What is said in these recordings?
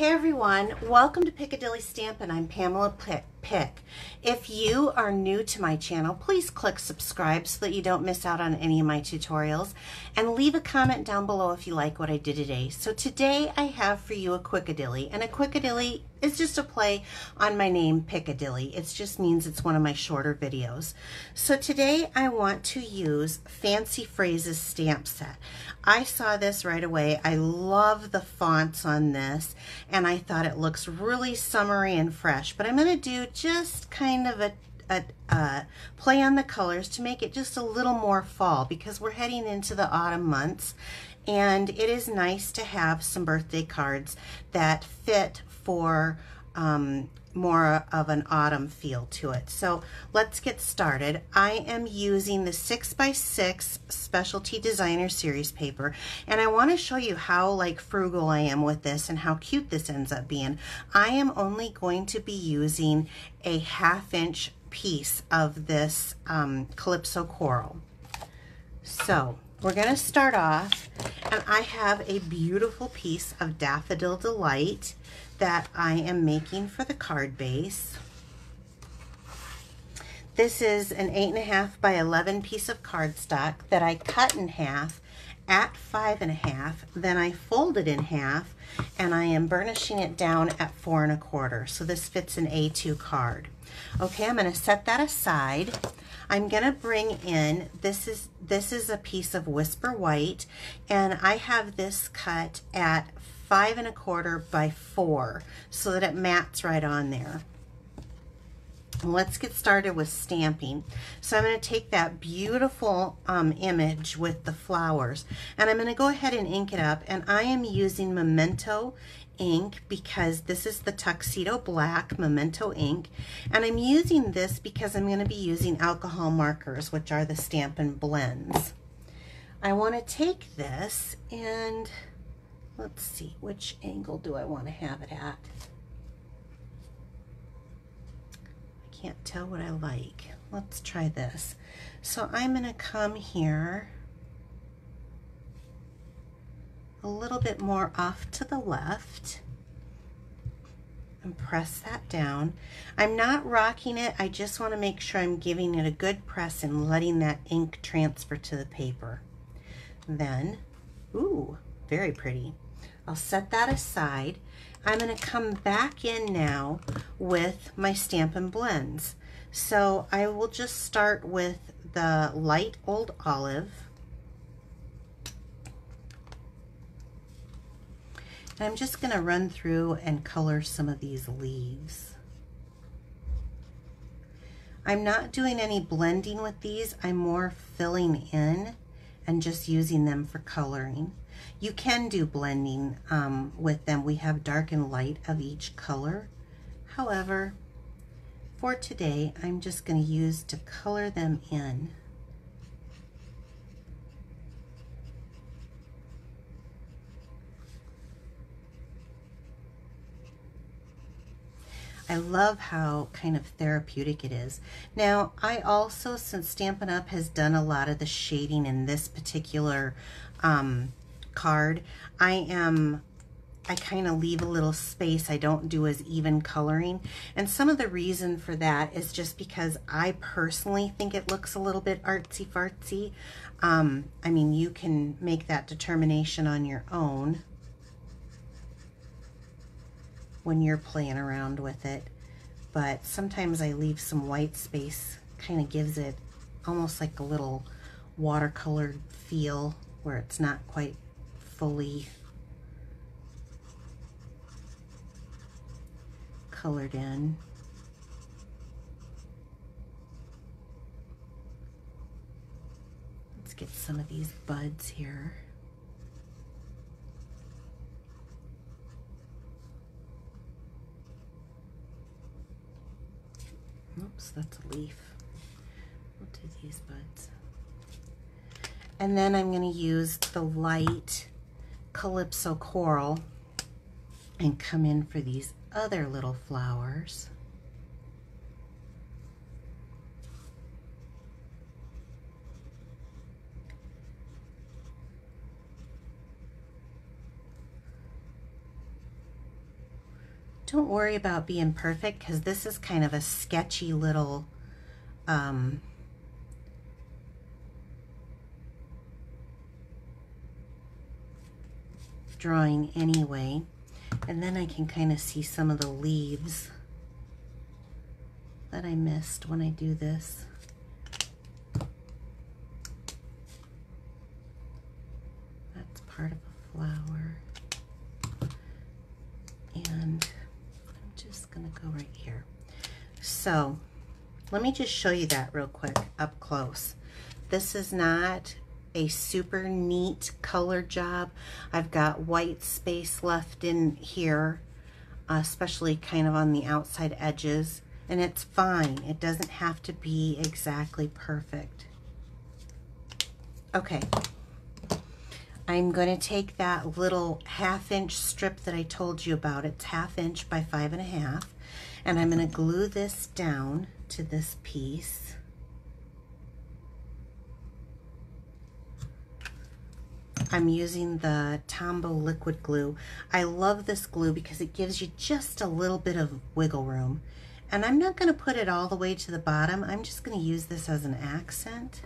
Hey everyone, welcome to Piccadilly Stampin'. I'm Pamela Pick. If you are new to my channel, please click subscribe so that you don't miss out on any of my tutorials, and leave a comment down below if you like what I did today. So today I have for you a Quickadilly, and a Quickadilly is just a play on my name Piccadilly. It just means it's one of my shorter videos. So today I want to use Fancy Phrases stamp set. I saw this right away. I love the fonts on this, and I thought it looks really summery and fresh, but I'm going to do just kind of a play on the colors to make it just a little more fall, because we're heading into the autumn months, and it is nice to have some birthday cards that fit for more of an autumn feel to it. So let's get started. I am using the 6x6 Specialty Designer Series paper, and I want to show you how frugal I am with this and how cute this ends up being. I am only going to be using a 1/2 inch piece of this Calypso Coral. So we're going to start off, and I have a beautiful piece of Daffodil Delight that I am making for the card base. This is an 8.5 by 11 piece of cardstock that I cut in half at 5.5, then I folded in half, and I am burnishing it down at 4 1/4. So this fits an A2 card. Okay, I'm going to set that aside. I'm going to bring in, this is a piece of Whisper White, and I have this cut at 5 1/4 by 4 so that it mats right on there. Let's get started with stamping. So I'm going to take that beautiful image with the flowers, and I'm going to go ahead and ink it up, and I am using Memento ink because this is the Tuxedo Black Memento ink, and I'm using this because I'm going to be using alcohol markers, which are the Stampin' blends. I want to take this and let's see, which angle do I want to have it at? I can't tell what I like. Let's try this. So I'm going to come here a little bit more off to the left and press that down. I'm not rocking it. I just want to make sure I'm giving it a good press and letting that ink transfer to the paper. Then, ooh, very pretty. I'll set that aside. I'm going to come back in now with my Stampin' blends. So I will just start with the light Old Olive. And I'm just going to run through and color some of these leaves. I'm not doing any blending with these. I'm more filling in and just using them for coloring. You can do blending with them. We have dark and light of each color. However, for today, I'm just going to use to color them in. I love how kind of therapeutic it is. Now, I also, since Stampin' Up! Has done a lot of the shading in this particular card, I kind of leave a little space. I don't do as even coloring, and some of the reason for that is just because I personally think it looks a little bit artsy-fartsy. I mean, you can make that determination on your own when you're playing around with it, but sometimes I leave some white space. Kind of gives it almost like a little watercolored feel where it's not quite fully colored in. Let's get some of these buds here. Oops, that's a leaf. We'll do these buds. And then I'm going to use the light Calypso Coral and come in for these other little flowers. Don't worry about being perfect, because this is kind of a sketchy little drawing anyway. And then I can kind of see some of the leaves that I missed when I do this. That's part of a flower. And I'm just gonna go right here. So let me just show you that real quick up close. This is not a super neat color job. I've got white space left in here, especially kind of on the outside edges, and it's fine. It doesn't have to be exactly perfect. Okay, I'm going to take that little 1/2 inch strip that I told you about. It's 1/2 inch by 5.5, and I'm going to glue this down to this piece. I'm using the Tombow liquid glue. I love this glue because it gives you just a little bit of wiggle room. And I'm not going to put it all the way to the bottom. I'm just going to use this as an accent.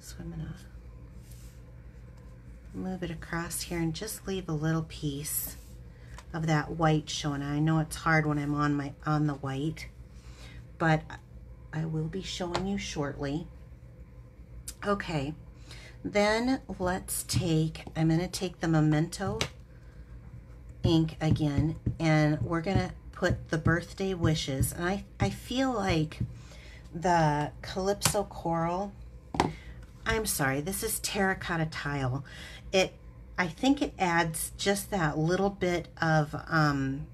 So I'm going to move it across here and just leave a little piece of that white showing. I know it's hard when I'm on the white, but I will be showing you shortly. Okay. Then let's I'm going to take the Memento ink again, and we're going to put the birthday wishes. And I feel like the Calypso Coral, I'm sorry, this is terracotta tile. I think it adds just that little bit of kind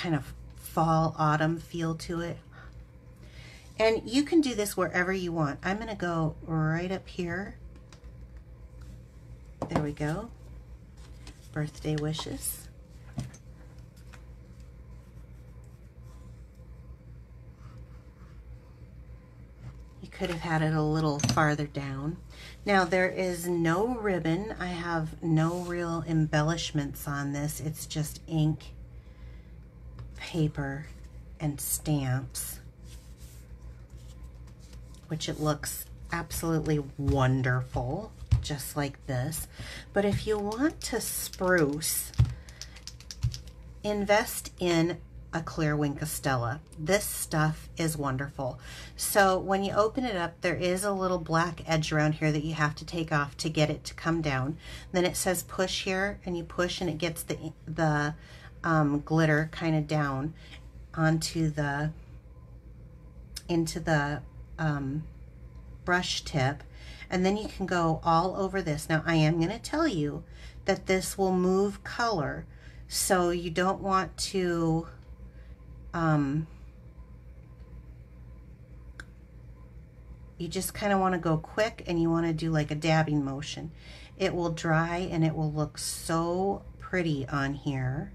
of fall autumn feel to it. And you can do this wherever you want. I'm going to go right up here. There we go. Birthday wishes. You could have had it a little farther down. Now there is no ribbon. I have no real embellishments on this. It's just ink, paper, and stamps, which it looks absolutely wonderful, just like this. But if you want to spruce, invest in a clear Wink Stella. This stuff is wonderful. So when you open it up, there is a little black edge around here that you have to take off to get it to come down. Then it says push here, and you push and it gets the glitter kind of down onto into the brush tip, and then you can go all over this. Now I am going to tell you that this will move color, so you don't want to you just kind of want to go quick, and you want to do like a dabbing motion. It will dry and it will look so pretty on here,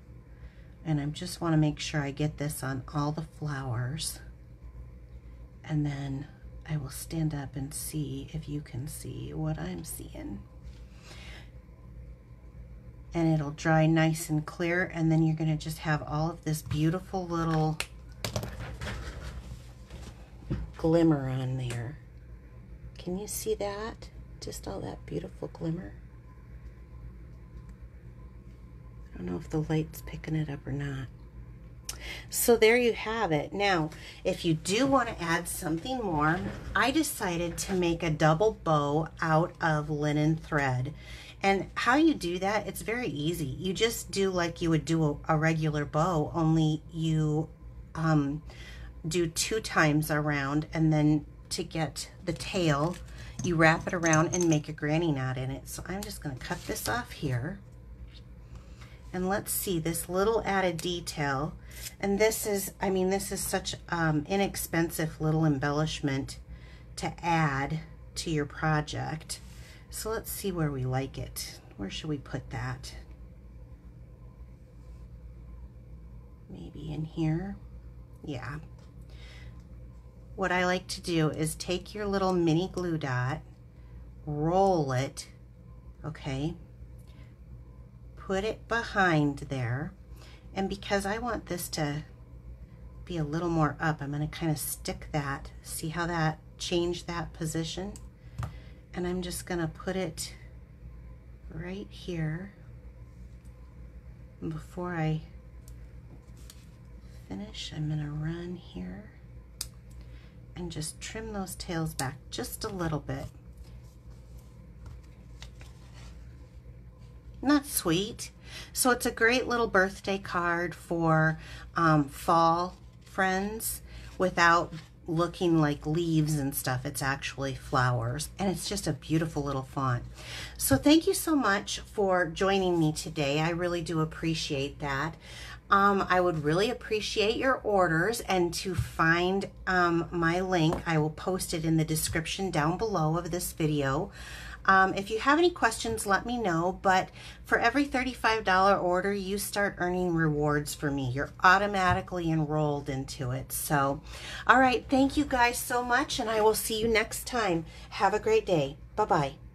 and I just want to make sure I get this on all the flowers. And then I will stand up and see if you can see what I'm seeing. And it'll dry nice and clear, and then you're going to just have all of this beautiful little glimmer on there. Can you see that? Just all that beautiful glimmer. I don't know if the light's picking it up or not. So there you have it. Now, if you do want to add something more, I decided to make a double bow out of linen thread. And how you do that, it's very easy. You just do like you would do a regular bow, only you do 2 times around, and then to get the tail, you wrap it around and make a granny knot in it. So I'm just going to cut this off here. And let's see this little added detail. And this is, I mean, this is such inexpensive little embellishment to add to your project. So let's see where we like it. Where should we put that? Maybe in here. Yeah. What I like to do is take your little mini glue dot, roll it, okay? put it behind there. And because I want this to be a little more up, I'm going to kind of stick that. See how that changed that position? And I'm just going to put it right here. And before I finish, I'm going to run here and just trim those tails back just a little bit. Isn't that sweet? So it's a great little birthday card for fall friends without looking like leaves and stuff. It's actually flowers, and it's just a beautiful little font. So thank you so much for joining me today. I really do appreciate that. I would really appreciate your orders, and to find my link, I will post it in the description down below of this video. If you have any questions, let me know, but for every $35 order, you start earning rewards for me. You're automatically enrolled into it. So, all right, thank you guys so much, and I will see you next time. Have a great day. Bye-bye.